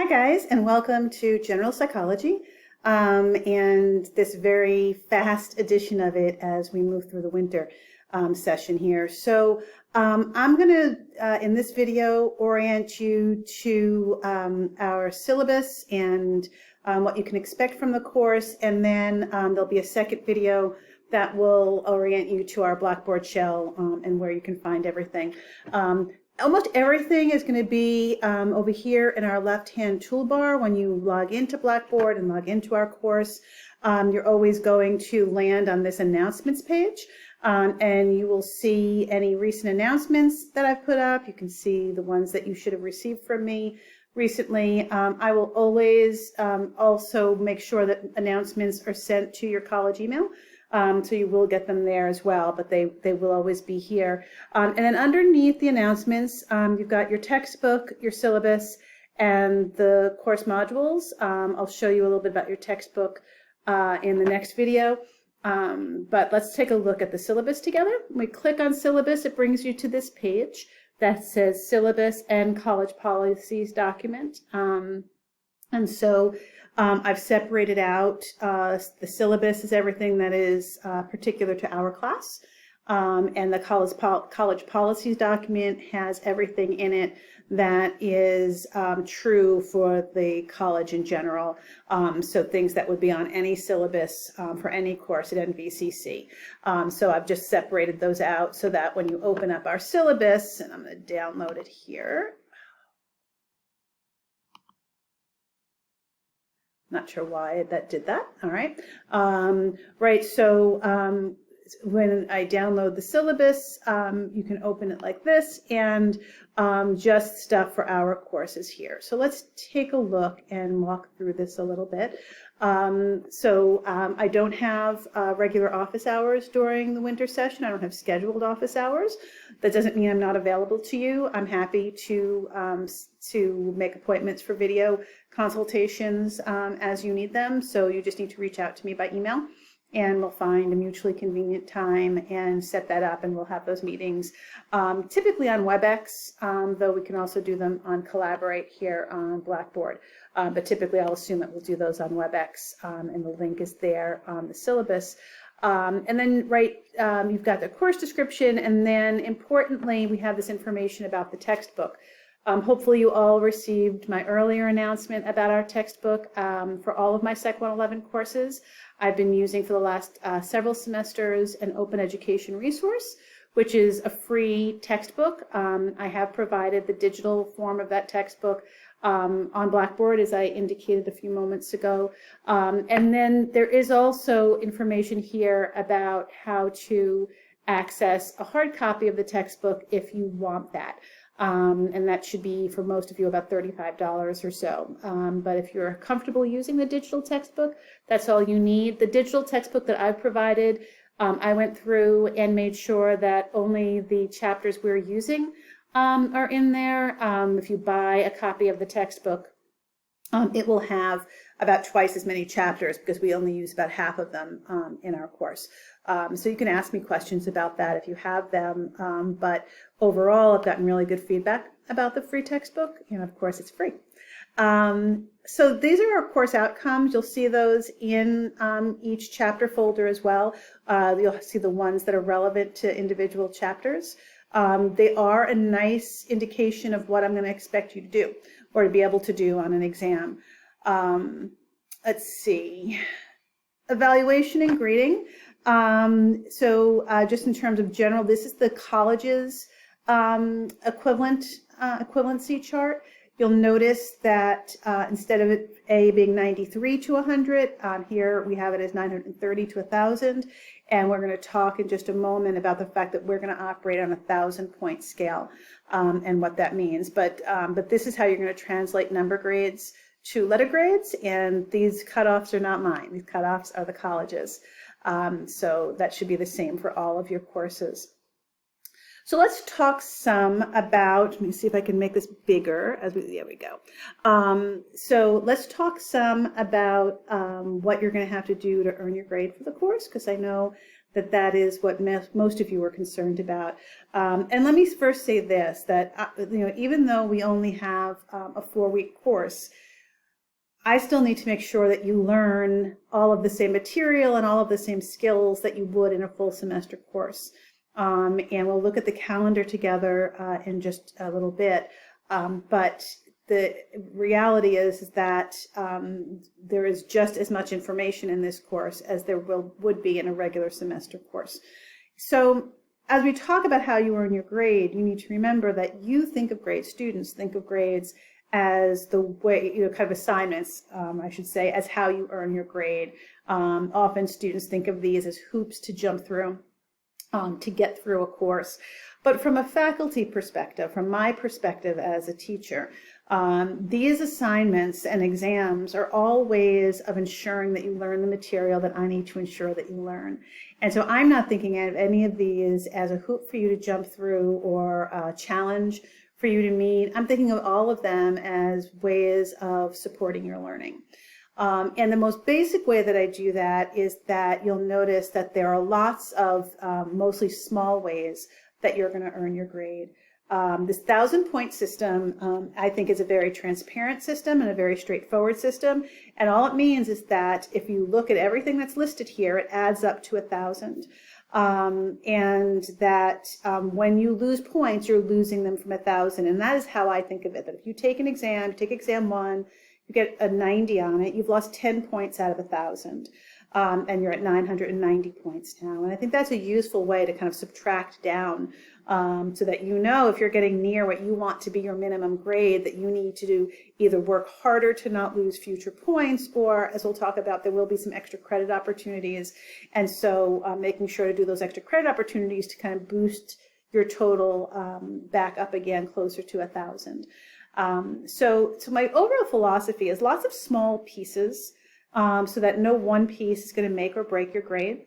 Hi guys, and welcome to General Psychology and this very fast edition of it as we move through the winter session here. So I'm going to, in this video, orient you to our syllabus and what you can expect from the course, and then there'll be a second video that will orient you to our Blackboard shell and where you can find everything. Almost everything is going to be over here in our left-hand toolbar. When you log into Blackboard and log into our course, you're always going to land on this announcements page, and you will see any recent announcements that I've put up. You can see the ones that you should have received from me recently. I will always also make sure that announcements are sent to your college email. So you will get them there as well, but they will always be here. And then underneath the announcements, you've got your textbook, your syllabus, and the course modules. I'll show you a little bit about your textbook in the next video. But let's take a look at the syllabus together. When we click on syllabus, it brings you to this page that says syllabus and college policies document. And so I've separated out the syllabus is everything that is particular to our class, and the college policies document has everything in it that is true for the college in general, so things that would be on any syllabus for any course at NVCC. So I've just separated those out so that when you open up our syllabus, and I'm going to download it here. Not sure why that did that. All right. Right. So when I download the syllabus, you can open it like this, and just stuff for our courses here. So let's take a look and walk through this a little bit. I don't have regular office hours during the winter session. I don't have scheduled office hours. That doesn't mean I'm not available to you. I'm happy to make appointments for video consultations as you need them. So you just need to reach out to me by email, and we'll find a mutually convenient time and set that up, and we'll have those meetings typically on WebEx, though we can also do them on Collaborate here on Blackboard. But typically I'll assume that we'll do those on WebEx, and the link is there on the syllabus. And then you've got the course description, and then importantly we have this information about the textbook. Hopefully you all received my earlier announcement about our textbook for all of my Sec 111 courses. I've been using for the last several semesters an open education resource, which is a free textbook. I have provided the digital form of that textbook on Blackboard, as I indicated a few moments ago. And then there is also information here about how to access a hard copy of the textbook if you want that. And that should be, for most of you, about $35 or so. But if you're comfortable using the digital textbook, that's all you need. The digital textbook that I've provided, I went through and made sure that only the chapters we're using are in there. If you buy a copy of the textbook, it will have about twice as many chapters because we only use about half of them in our course. So you can ask me questions about that if you have them. But overall, I've gotten really good feedback about the free textbook, and of course it's free. So these are our course outcomes. You'll see those in each chapter folder as well. You'll see the ones that are relevant to individual chapters. They are a nice indication of what I'm going to expect you to do or to be able to do on an exam. Let's see. Evaluation and grading. Just in terms of general, this is the college's equivalency chart. You'll notice that instead of A being 93 to 100, here we have it as 930 to 1,000. And we're going to talk in just a moment about the fact that we're going to operate on a 1,000-point scale and what that means. But this is how you're going to translate number grades to letter grades. And these cutoffs are not mine. These cutoffs are the college's. So that should be the same for all of your courses. So let's talk some about, let me see if I can make this bigger there we go. So let's talk some about what you're going to have to do to earn your grade for the course, because I know that that is what most of you are concerned about. And let me first say this, that even though we only have a 4-week course, I still need to make sure that you learn all of the same material and all of the same skills that you would in a full semester course. And we'll look at the calendar together in just a little bit. But the reality is that there is just as much information in this course as there would be in a regular semester course. So as we talk about how you earn your grade, you need to remember that you think of grades, students think of grades as the way, kind of assignments, I should say, as how you earn your grade. Often students think of these as hoops to jump through to get through a course. But from a faculty perspective, from my perspective as a teacher, these assignments and exams are all ways of ensuring that you learn the material that I need to ensure that you learn. And so I'm not thinking of any of these as a hoop for you to jump through or a challenge for you to meet. I'm thinking of all of them as ways of supporting your learning. And the most basic way that I do that is that you'll notice that there are lots of mostly small ways that you're going to earn your grade. This 1,000-point system, I think, is a very transparent system and a very straightforward system. And all it means is that if you look at everything that's listed here, it adds up to 1,000. And that when you lose points, you're losing them from 1,000. And that is how I think of it, that if you take an exam, you take exam 1, you get a 90 on it, you've lost 10 points out of 1,000. And you're at 990 points now. And I think that's a useful way to kind of subtract down so that you know if you're getting near what you want to be your minimum grade, that you need to do either work harder to not lose future points, or, as we'll talk about, there will be some extra credit opportunities. And so making sure to do those extra credit opportunities to kind of boost your total back up again closer to 1,000. So my overall philosophy is lots of small pieces, so that no one piece is going to make or break your grade.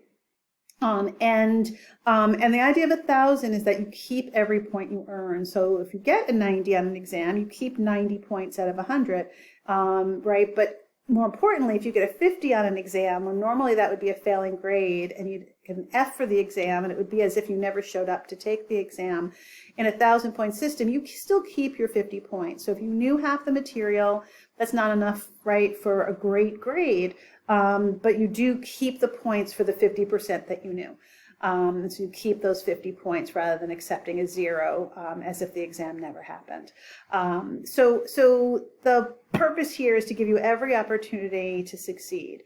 And the idea of 1,000 is that you keep every point you earn. So if you get a 90 on an exam, you keep 90 points out of 100, right? But more importantly, if you get a 50 on an exam, well, normally that would be a failing grade, and you'd get an F for the exam, and it would be as if you never showed up to take the exam. In a 1,000-point system, you still keep your 50 points. So if you knew half the material, that's not enough, right, for a great grade, but you do keep the points for the 50% that you knew. So you keep those 50 points rather than accepting a 0 as if the exam never happened. So the purpose here is to give you every opportunity to succeed.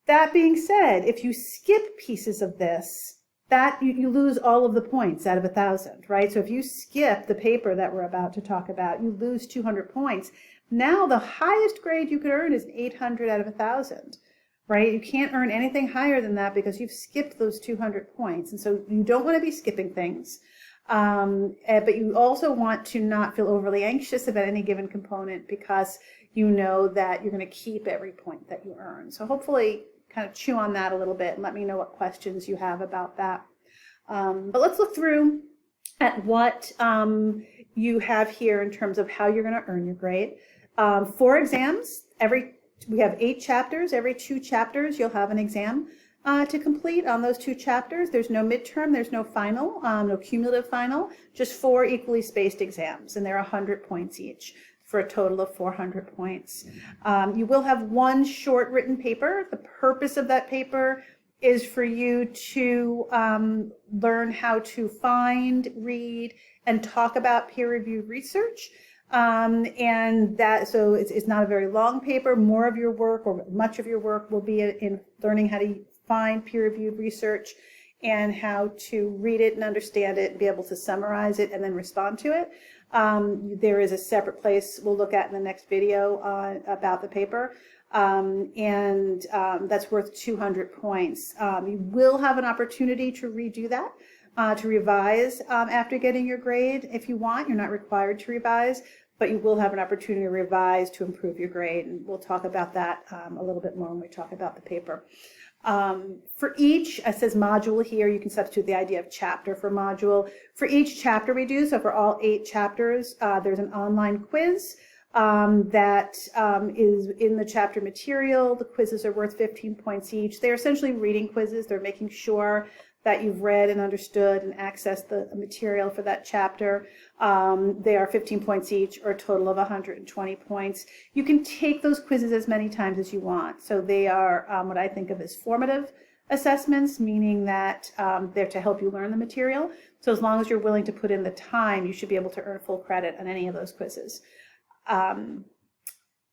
That being said, if you skip pieces of this, that you lose all of the points out of 1,000, right? So if you skip the paper that we're about to talk about, you lose 200 points. Now the highest grade you could earn is 800 out of 1,000, right? You can't earn anything higher than that because you've skipped those 200 points. And so you don't want to be skipping things. But you also want to not feel overly anxious about any given component because you know that you're going to keep every point that you earn. So hopefully kind of chew on that a little bit and let me know what questions you have about that. But let's look through at what you have here in terms of how you're going to earn your grade. 4 exams, we have 8 chapters. Every 2 chapters you'll have an exam to complete on those 2 chapters. There's no midterm, there's no final, no cumulative final, just 4 equally spaced exams, and they're 100 points each, for a total of 400 points. You will have 1 short written paper. The purpose of that paper is for you to learn how to find, read, and talk about peer-reviewed research. And that, so it's not a very long paper. More of your work, or much of your work, will be in learning how to find peer-reviewed research and how to read it and understand it and be able to summarize it and then respond to it. There is a separate place we'll look at in the next video about the paper, and that's worth 200 points. You will have an opportunity to redo that, to revise after getting your grade if you want. You're not required to revise, but you will have an opportunity to revise to improve your grade, and we'll talk about that a little bit more when we talk about the paper. For each, it says module here, you can substitute the idea of chapter for module. For each chapter we do, so for all 8 chapters, there's an online quiz that is in the chapter material. The quizzes are worth 15 points each. They're essentially reading quizzes. They're making sure that you've read and understood and accessed the material for that chapter. They are 15 points each, or a total of 120 points. You can take those quizzes as many times as you want. So they are what I think of as formative assessments, meaning that they're to help you learn the material. So as long as you're willing to put in the time, you should be able to earn full credit on any of those quizzes.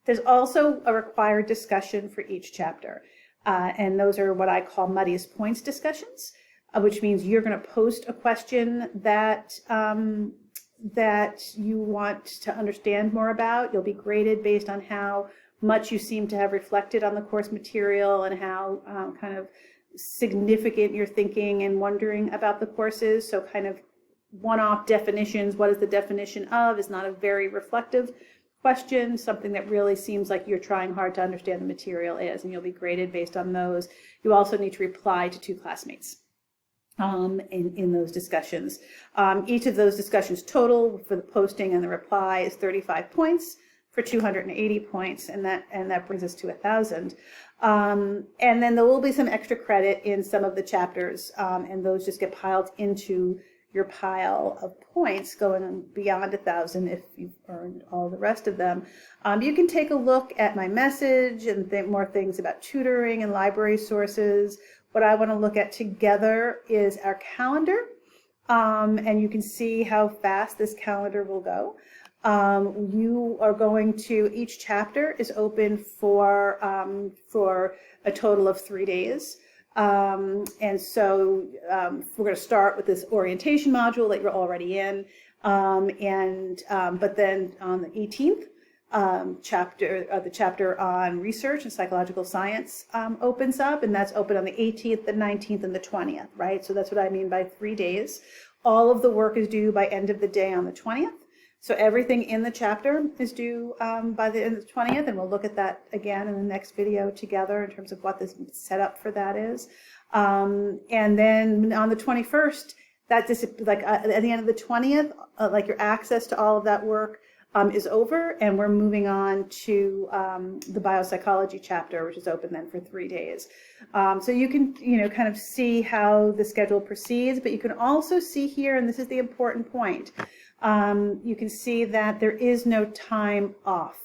There's also a required discussion for each chapter. And those are what I call muddiest points discussions, which means you're going to post a question that you want to understand more about. You'll be graded based on how much you seem to have reflected on the course material and how kind of significant you're thinking and wondering about the courses. So kind of one-off definitions, what is the definition of, is not a very reflective question. Something that really seems like you're trying hard to understand the material is, and you'll be graded based on those. You also need to reply to 2 classmates in those discussions. Each of those discussions total for the posting and the reply is 35 points for 280 points, and that brings us to 1,000. And then there will be some extra credit in some of the chapters, and those just get piled into your pile of points going beyond 1,000 if you've earned all the rest of them. You can take a look at my message and think more things about tutoring and library sources. What I want to look at together is our calendar, and you can see how fast this calendar will go. You are going to, each chapter is open for a total of 3 days. And so we're going to start with this orientation module that you're already in, but then on the 18th, the chapter on research and psychological science opens up, and that's open on the 18th, the 19th, and the 20th, right? So that's what I mean by 3 days. All of the work is due by end of the day on the 20th. So everything in the chapter is due by the end of the 20th, and we'll look at that again in the next video together in terms of what this setup for that is. And then on the 21st, at the end of the 20th, like your access to all of that work is over, and we're moving on to the biopsychology chapter, which is open then for 3 days. So you can, kind of see how the schedule proceeds, but you can also see here, and this is the important point, you can see that there is no time off.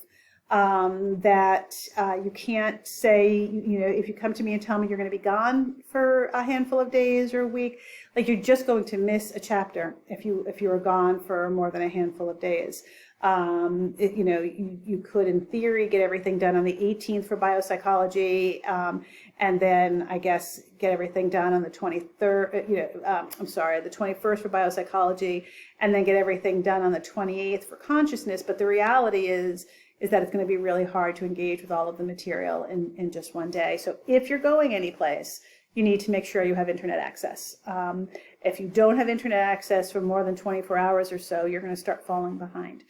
That you can't say, if you come to me and tell me you're going to be gone for a handful of days or a week, like you're just going to miss a chapter if you are gone for more than a handful of days. You could, in theory, get everything done on the 18th for biopsychology, and then I guess get everything done on the 23rd. The 21st for biopsychology, and then get everything done on the 28th for consciousness. But the reality is that it's going to be really hard to engage with all of the material in just one day. So if you're going any place, you need to make sure you have internet access. If you don't have internet access for more than 24 hours or so, you're going to start falling behind.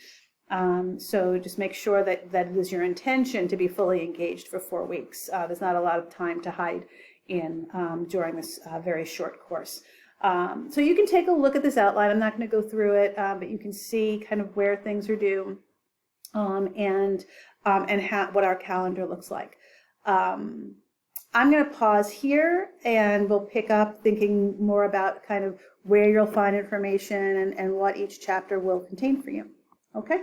So just make sure that it is your intention to be fully engaged for 4 weeks. There's not a lot of time to hide in during this very short course. So you can take a look at this outline. I'm not going to go through it, but you can see kind of where things are due. And what our calendar looks like. I'm going to pause here, and we'll pick up thinking more about kind of where you'll find information and what each chapter will contain for you. Okay?